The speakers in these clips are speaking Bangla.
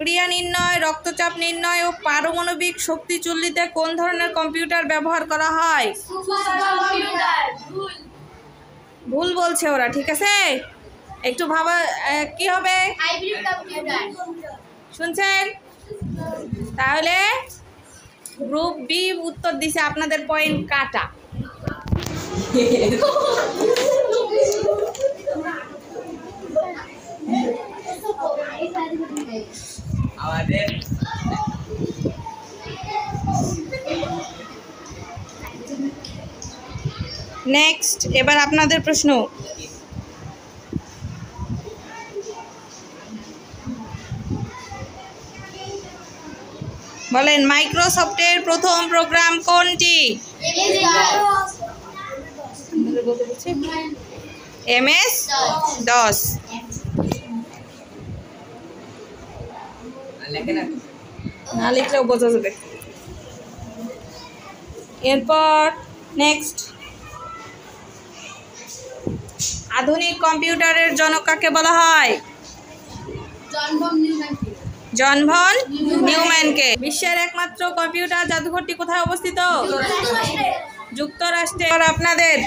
ক্রিয়া নির্ণয়, রক্তচাপ নির্ণয় ও পারমাণবিক শক্তি চুল্লিতে কোন ধরনের কম্পিউটার ব্যবহার করা হয়? ভুল বলছে ওরা, ঠিক আছে? একটু ভাবা কি হবে? শুনছেন? তাহলে গ্রুপ বি উত্তর দিছে, আপনাদের পয়েন্ট কাটা। নেক্সট, এবার আপনাদের প্রশ্ন। বলেন, মাইক্রোসফটের প্রথম প্রোগ্রাম কোনটি? MS-DOS। না লিখলেও বোঝা যাবে। এরপর নেক্সট, আধুনিক কম্পিউটারের জনক কাকে বলা হয়? জন ভন নিউম্যানকে। বিশ্বের একমাত্র কম্পিউটার জাদুঘরটি কোথায় অবস্থিত? যুক্তরাষ্ট্রে। আপনাদের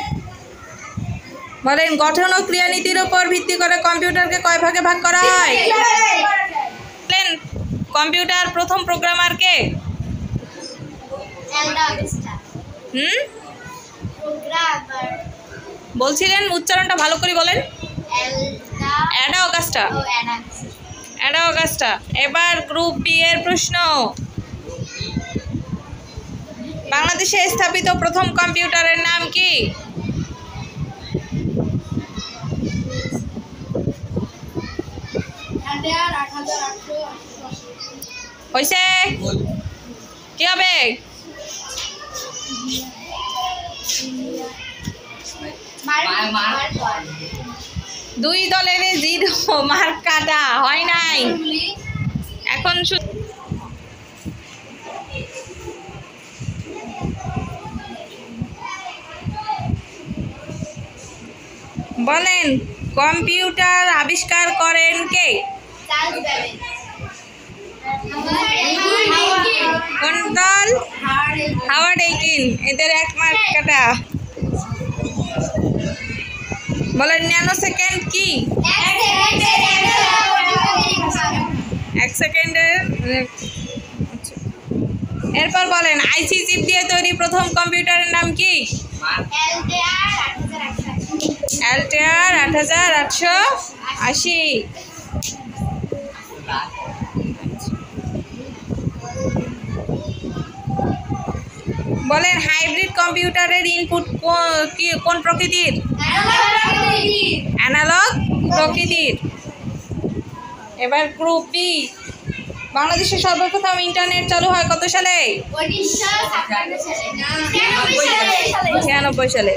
বলেন, গঠন ও ক্রিয়ানীতির উপর ভিত্তি করে কম্পিউটারকে কয় ভাগে ভাগ করা হয়? কম্পিউটার প্রথম প্রোগ্রামার কে? বলছিলেন, উচ্চারণটা ভালো করে বলেন। Ada Augusta. Ada Augusta. এবার গ্রুপ বি এর প্রশ্ন। বাংলাদেশে স্থাপিত প্রথম কম্পিউটারের নাম কি? হইছে? কি হবে? দুই দলের 0 মার্ক কাটা হয় নাই। এখন বলেন, কম্পিউটার আবিষ্কার করেন কে? কোন দল? Howard Aiken. এদের 1 মার্ক কাটা। বলেন, ন্যানো সেকেন্ড কি? 1 সেকেন্ডের। এরপর বলেন, আইসি চিপ দিয়ে তৈরি প্রথম কম্পিউটারের নাম কি? অ্যালটেয়ার 8880। বলেন, হাইব্রিড কম্পিউটারের ইনপুট কোন প্রকৃতির? অ্যানালগ প্রকৃতির। এবার গ্রুপ বি। বাংলাদেশে সর্বপ্রথম ইন্টারনেট চালু হয় কত সালে? 96 সালে।